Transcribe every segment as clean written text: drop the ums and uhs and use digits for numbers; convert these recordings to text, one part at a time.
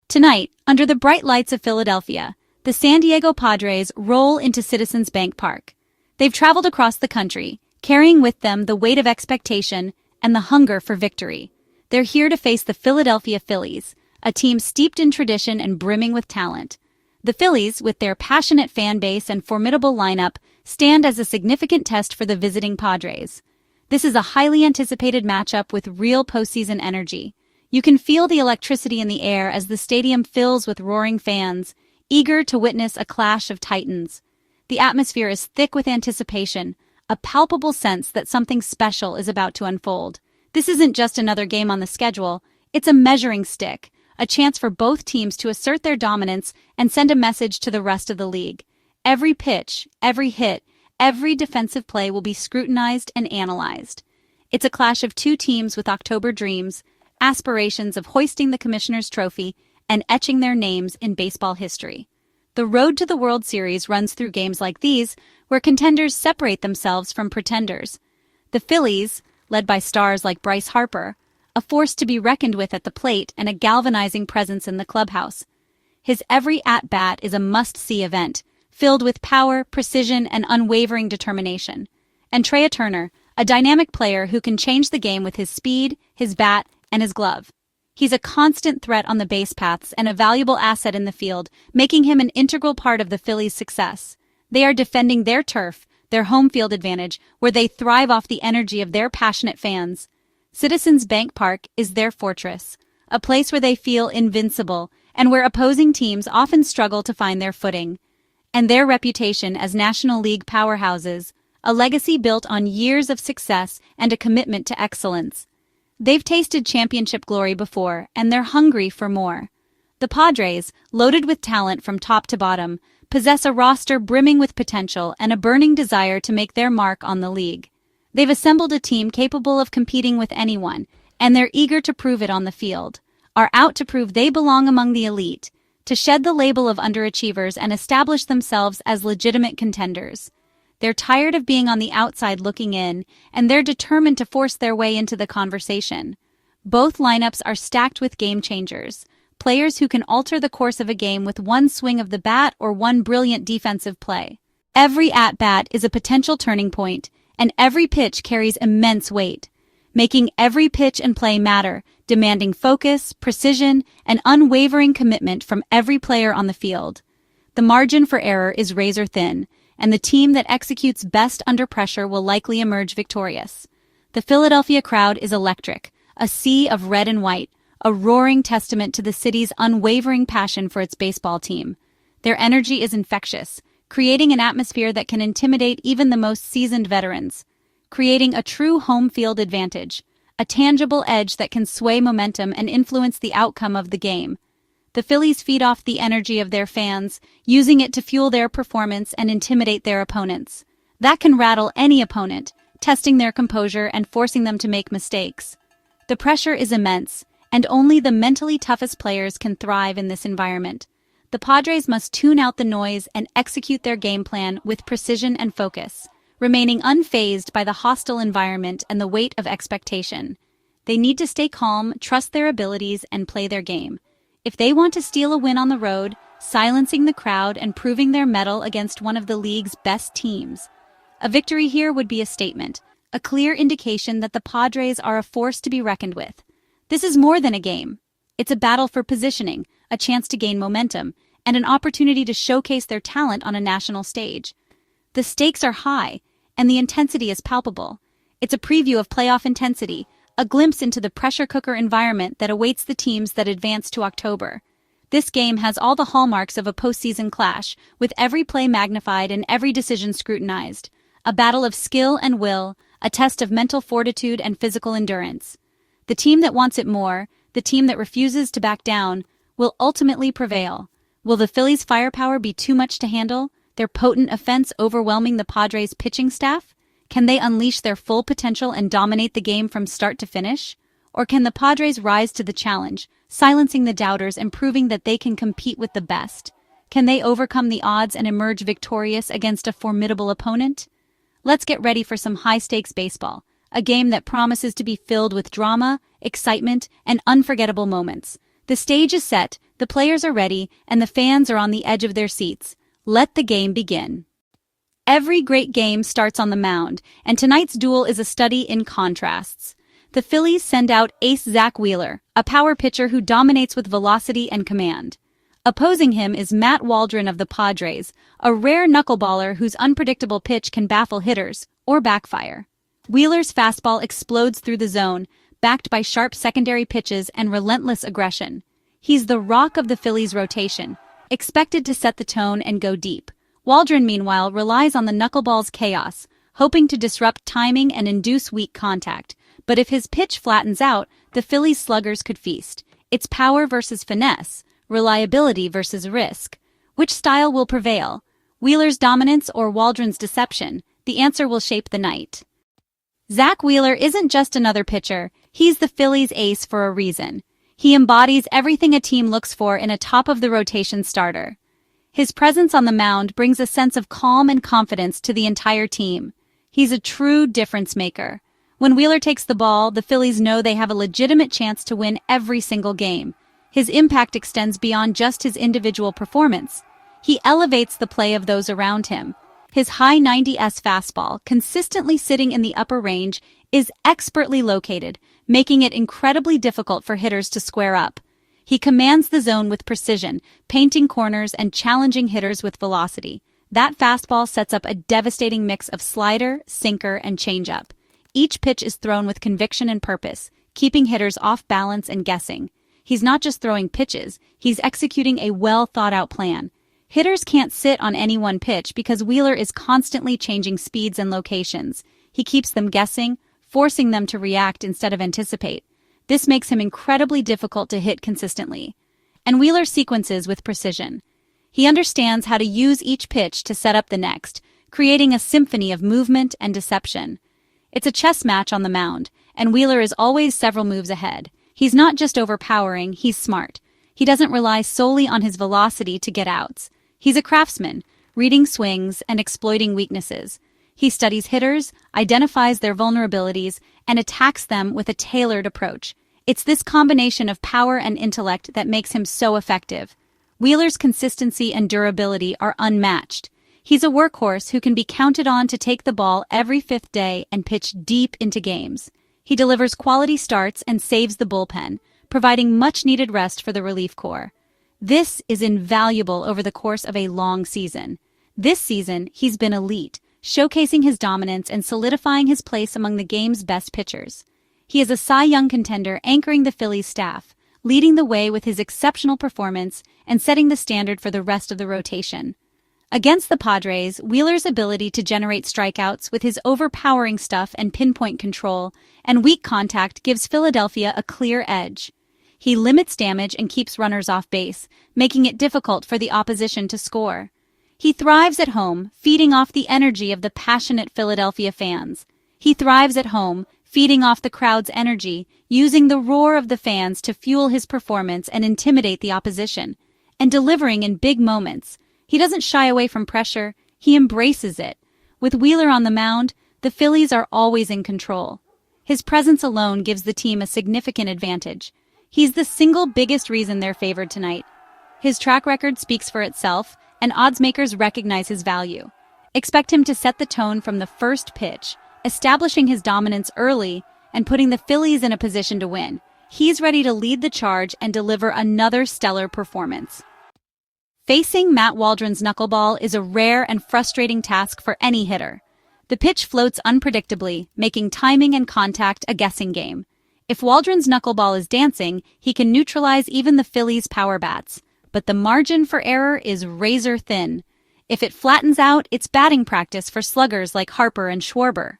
Tonight, under the bright lights of Philadelphia, the San Diego Padres roll into Citizens Bank Park. They've traveled across the country, carrying with them the weight of expectation and the hunger for victory. They're here to face the Philadelphia Phillies, a team steeped in tradition and brimming with talent. The Phillies, with their passionate fan base and formidable lineup, stand as a significant test for the visiting Padres. This is a highly anticipated matchup with real postseason energy. You can feel the electricity in the air as the stadium fills with roaring fans, eager to witness a clash of titans. The atmosphere is thick with anticipation, a palpable sense that something special is about to unfold. This isn't just another game on the schedule, it's a measuring stick, a chance for both teams to assert their dominance and send a message to the rest of the league. Every pitch, every hit, every defensive play will be scrutinized and analyzed. It's a clash of two teams with October dreams, aspirations of hoisting the Commissioner's Trophy and etching their names in baseball history. The road to the World Series runs through games like these, where contenders separate themselves from pretenders. The Phillies, led by stars like Bryce Harper, a force to be reckoned with at the plate and a galvanizing presence in the clubhouse. His every at-bat is a must-see event, filled with power, precision, and unwavering determination. And Trea Turner, a dynamic player who can change the game with his speed, his bat, and his glove. He's a constant threat on the base paths and a valuable asset in the field, making him an integral part of the Phillies' success. They are defending their turf, their home field advantage, where they thrive off the energy of their passionate fans. Citizens Bank Park is their fortress, a place where they feel invincible and where opposing teams often struggle to find their footing. And their reputation as National League powerhouses, a legacy built on years of success and a commitment to excellence. They've tasted championship glory before, and they're hungry for more. The Padres, loaded with talent from top to bottom, possess a roster brimming with potential and a burning desire to make their mark on the league. They've assembled a team capable of competing with anyone, and they're eager to prove it on the field, are out to prove they belong among the elite, to shed the label of underachievers and establish themselves as legitimate contenders. They're tired of being on the outside looking in, and they're determined to force their way into the conversation. Both lineups are stacked with game changers, players who can alter the course of a game with one swing of the bat or one brilliant defensive play. Every at-bat is a potential turning point, and every pitch carries immense weight, making every pitch and play matter, demanding focus, precision, and unwavering commitment from every player on the field. The margin for error is razor thin, and the team that executes best under pressure will likely emerge victorious. The Philadelphia crowd is electric, a sea of red and white, a roaring testament to the city's unwavering passion for its baseball team. Their energy is infectious, creating an atmosphere that can intimidate even the most seasoned veterans, creating a true home field advantage, a tangible edge that can sway momentum and influence the outcome of the game. The Phillies feed off the energy of their fans, using it to fuel their performance and intimidate their opponents. That can rattle any opponent, testing their composure and forcing them to make mistakes. The pressure is immense, and only the mentally toughest players can thrive in this environment. The Padres must tune out the noise and execute their game plan with precision and focus, remaining unfazed by the hostile environment and the weight of expectation. They need to stay calm, trust their abilities, and play their game. If they want to steal a win on the road, silencing the crowd and proving their mettle against one of the league's best teams. A victory here would be a statement, a clear indication that the Padres are a force to be reckoned with. This is more than a game. It's a battle for positioning, a chance to gain momentum, and an opportunity to showcase their talent on a national stage. The stakes are high, and the intensity is palpable. It's a preview of playoff intensity, a glimpse into the pressure cooker environment that awaits the teams that advance to October. This game has all the hallmarks of a postseason clash, with every play magnified and every decision scrutinized. A battle of skill and will, a test of mental fortitude and physical endurance. The team that wants it more, the team that refuses to back down, will ultimately prevail. Will the Phillies' firepower be too much to handle, their potent offense overwhelming the Padres' pitching staff? Can they unleash their full potential and dominate the game from start to finish? Or can the Padres rise to the challenge, silencing the doubters and proving that they can compete with the best? Can they overcome the odds and emerge victorious against a formidable opponent? Let's get ready for some high-stakes baseball, a game that promises to be filled with drama, excitement, and unforgettable moments. The stage is set, the players are ready, and the fans are on the edge of their seats. Let the game begin. Every great game starts on the mound, and tonight's duel is a study in contrasts. The Phillies send out ace Zack Wheeler, a power pitcher who dominates with velocity and command. Opposing him is Matt Waldron of the Padres, a rare knuckleballer whose unpredictable pitch can baffle hitters or backfire. Wheeler's fastball explodes through the zone, backed by sharp secondary pitches and relentless aggression. He's the rock of the Phillies' rotation, expected to set the tone and go deep. Waldron, meanwhile, relies on the knuckleball's chaos, hoping to disrupt timing and induce weak contact. But if his pitch flattens out, the Phillies sluggers could feast. It's power versus finesse, reliability versus risk. Which style will prevail? Wheeler's dominance or Waldron's deception? The answer will shape the night. Zack Wheeler isn't just another pitcher, he's the Phillies' ace for a reason. He embodies everything a team looks for in a top-of-the-rotation starter. His presence on the mound brings a sense of calm and confidence to the entire team. He's a true difference maker. When Wheeler takes the ball, the Phillies know they have a legitimate chance to win every single game. His impact extends beyond just his individual performance. He elevates the play of those around him. His high 90s fastball, consistently sitting in the upper range, is expertly located, making it incredibly difficult for hitters to square up. He commands the zone with precision, painting corners and challenging hitters with velocity. That fastball sets up a devastating mix of slider, sinker, and changeup. Each pitch is thrown with conviction and purpose, keeping hitters off balance and guessing. He's not just throwing pitches, he's executing a well-thought-out plan. Hitters can't sit on any one pitch because Wheeler is constantly changing speeds and locations. He keeps them guessing, forcing them to react instead of anticipate. This makes him incredibly difficult to hit consistently. And Wheeler sequences with precision. He understands how to use each pitch to set up the next, creating a symphony of movement and deception. It's a chess match on the mound, and Wheeler is always several moves ahead. He's not just overpowering, he's smart. He doesn't rely solely on his velocity to get outs. He's a craftsman, reading swings and exploiting weaknesses. He studies hitters, identifies their vulnerabilities, and attacks them with a tailored approach. It's this combination of power and intellect that makes him so effective. Wheeler's consistency and durability are unmatched. He's a workhorse who can be counted on to take the ball every fifth day and pitch deep into games. He delivers quality starts and saves the bullpen, providing much-needed rest for the relief corps. This is invaluable over the course of a long season. This season, he's been elite, showcasing his dominance and solidifying his place among the game's best pitchers. He is a Cy Young contender anchoring the Phillies staff, leading the way with his exceptional performance and setting the standard for the rest of the rotation. Against the Padres, Wheeler's ability to generate strikeouts with his overpowering stuff and pinpoint control and weak contact gives Philadelphia a clear edge. He limits damage and keeps runners off base, making it difficult for the opposition to score. He thrives at home, feeding off the energy of the passionate Philadelphia fans. He thrives at home, feeding off the crowd's energy, using the roar of the fans to fuel his performance and intimidate the opposition, and delivering in big moments. He doesn't shy away from pressure, he embraces it. With Wheeler on the mound, the Phillies are always in control. His presence alone gives the team a significant advantage. He's the single biggest reason they're favored tonight. His track record speaks for itself, and oddsmakers recognize his value. Expect him to set the tone from the first pitch, establishing his dominance early and putting the Phillies in a position to win. He's ready to lead the charge and deliver another stellar performance. Facing Matt Waldron's knuckleball is a rare and frustrating task for any hitter. The pitch floats unpredictably, making timing and contact a guessing game. If Waldron's knuckleball is dancing, he can neutralize even the Phillies' power bats. But the margin for error is razor thin. If it flattens out, it's batting practice for sluggers like Harper and Schwarber.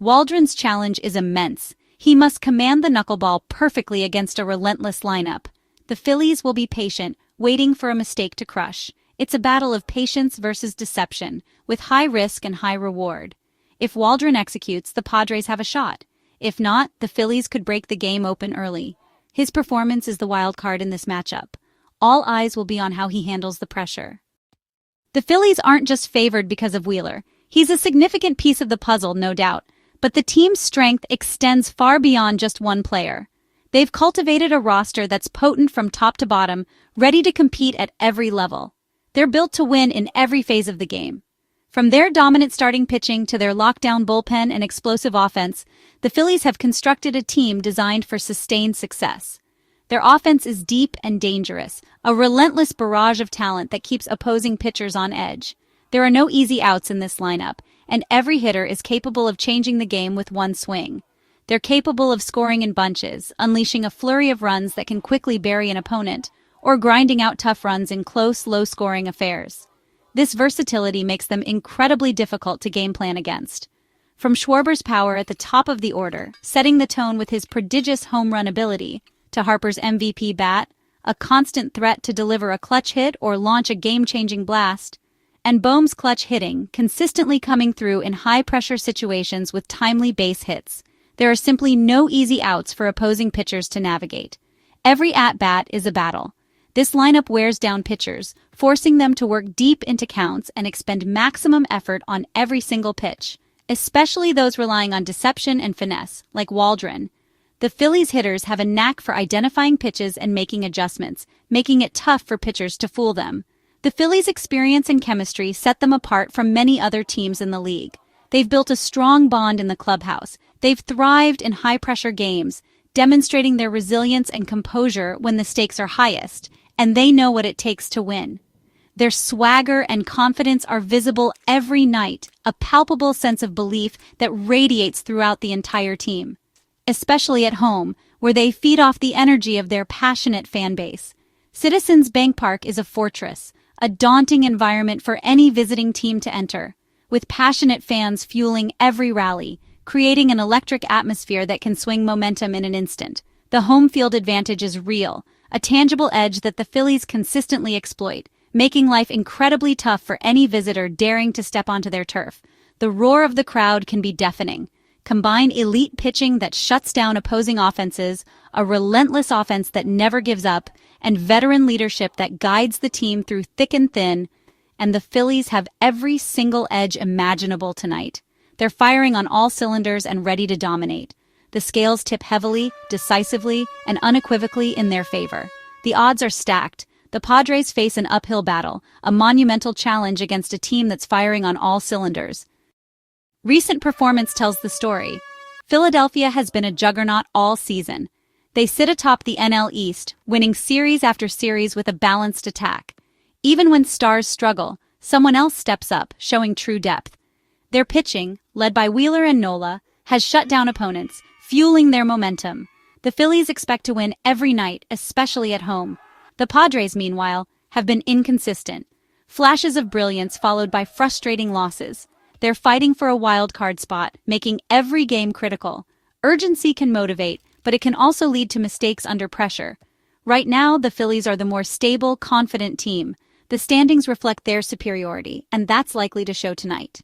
Waldron's challenge is immense. He must command the knuckleball perfectly against a relentless lineup. The Phillies will be patient, waiting for a mistake to crush. It's a battle of patience versus deception, with high risk and high reward. If Waldron executes, the Padres have a shot. If not, the Phillies could break the game open early. His performance is the wild card in this matchup. All eyes will be on how he handles the pressure. The Phillies aren't just favored because of Wheeler. He's a significant piece of the puzzle, no doubt, but the team's strength extends far beyond just one player. They've cultivated a roster that's potent from top to bottom, ready to compete at every level. They're built to win in every phase of the game. From their dominant starting pitching to their lockdown bullpen and explosive offense, the Phillies have constructed a team designed for sustained success. Their offense is deep and dangerous, a relentless barrage of talent that keeps opposing pitchers on edge. There are no easy outs in this lineup, and every hitter is capable of changing the game with one swing. They're capable of scoring in bunches, unleashing a flurry of runs that can quickly bury an opponent, or grinding out tough runs in close, low-scoring affairs. This versatility makes them incredibly difficult to game plan against. From Schwarber's power at the top of the order, setting the tone with his prodigious home run ability, to Harper's MVP bat, a constant threat to deliver a clutch hit or launch a game-changing blast, and Bohm's clutch hitting, consistently coming through in high-pressure situations with timely base hits. There are simply no easy outs for opposing pitchers to navigate. Every at-bat is a battle. This lineup wears down pitchers, forcing them to work deep into counts and expend maximum effort on every single pitch, especially those relying on deception and finesse, like Waldron. The Phillies hitters have a knack for identifying pitches and making adjustments, making it tough for pitchers to fool them. The Phillies' experience and chemistry set them apart from many other teams in the league. They've built a strong bond in the clubhouse. They've thrived in high-pressure games, demonstrating their resilience and composure when the stakes are highest, and they know what it takes to win. Their swagger and confidence are visible every night, a palpable sense of belief that radiates throughout the entire team. Especially at home, where they feed off the energy of their passionate fan base. Citizens Bank Park is a fortress, a daunting environment for any visiting team to enter, with passionate fans fueling every rally, creating an electric atmosphere that can swing momentum in an instant. The home field advantage is real, a tangible edge that the Phillies consistently exploit, making life incredibly tough for any visitor daring to step onto their turf. The roar of the crowd can be deafening. Combine elite pitching that shuts down opposing offenses, a relentless offense that never gives up, and veteran leadership that guides the team through thick and thin, and the Phillies have every single edge imaginable tonight. They're firing on all cylinders and ready to dominate. The scales tip heavily, decisively, and unequivocally in their favor. The odds are stacked. The Padres face an uphill battle, a monumental challenge against a team that's firing on all cylinders. Recent performance tells the story. Philadelphia has been a juggernaut all season. They sit atop the NL East, winning series after series with a balanced attack. Even when stars struggle, someone else steps up, showing true depth. Their pitching, led by Wheeler and Nola, has shut down opponents, fueling their momentum. The Phillies expect to win every night, especially at home. The Padres, meanwhile, have been inconsistent. Flashes of brilliance followed by frustrating losses. They're fighting for a wild card spot, making every game critical. Urgency can motivate, but it can also lead to mistakes under pressure. Right now, the Phillies are the more stable, confident team. The standings reflect their superiority, and that's likely to show tonight.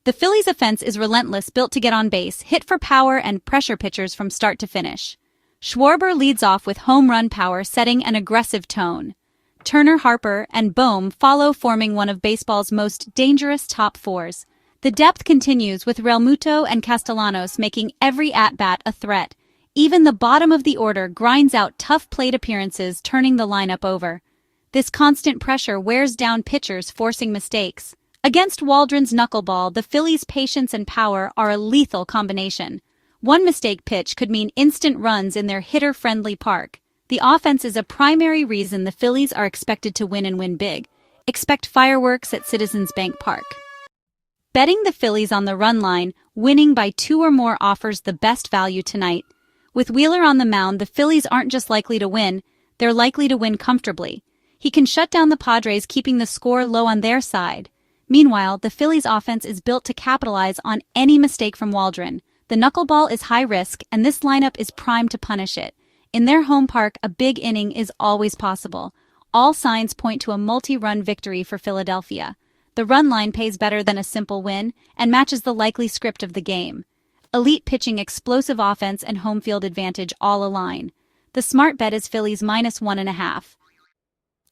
The Phillies' offense is relentless, built to get on base, hit for power, and pressure pitchers from start to finish. Schwarber leads off with home run power, setting an aggressive tone. Turner, Harper, and Bohm follow, forming one of baseball's most dangerous top fours. The depth continues with Realmuto and Castellanos making every at-bat a threat. Even the bottom of the order grinds out tough plate appearances, turning the lineup over. This constant pressure wears down pitchers, forcing mistakes. Against Waldron's knuckleball, the Phillies' patience and power are a lethal combination. One mistake pitch could mean instant runs in their hitter-friendly park. The offense is a primary reason the Phillies are expected to win and win big. Expect fireworks at Citizens Bank Park. Betting the Phillies on the run line, winning by 2 or more offers the best value tonight. With Wheeler on the mound, the Phillies aren't just likely to win, they're likely to win comfortably. He can shut down the Padres, keeping the score low on their side. Meanwhile, the Phillies' offense is built to capitalize on any mistake from Waldron. The knuckleball is high risk, and this lineup is primed to punish it. In their home park, a big inning is always possible. All signs point to a multi-run victory for Philadelphia. The run line pays better than a simple win and matches the likely script of the game. Elite pitching, explosive offense, and home field advantage all align. The smart bet is Phillies -1.5.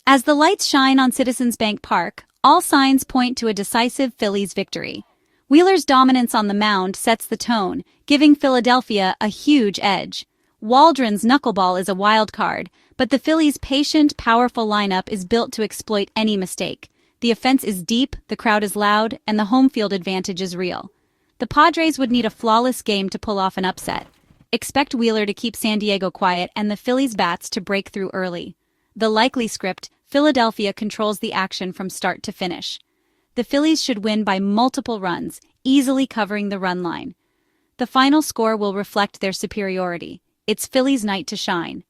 As the lights shine on Citizens Bank Park, all signs point to a decisive Phillies victory. Wheeler's dominance on the mound sets the tone, giving Philadelphia a huge edge. Waldron's knuckleball is a wild card, but the Phillies' patient, powerful lineup is built to exploit any mistake. The offense is deep, the crowd is loud, and the home field advantage is real. The Padres would need a flawless game to pull off an upset. Expect Wheeler to keep San Diego quiet and the Phillies' bats to break through early. The likely script: Philadelphia controls the action from start to finish. The Phillies should win by multiple runs, easily covering the run line. The final score will reflect their superiority. It's Phillies' night to shine.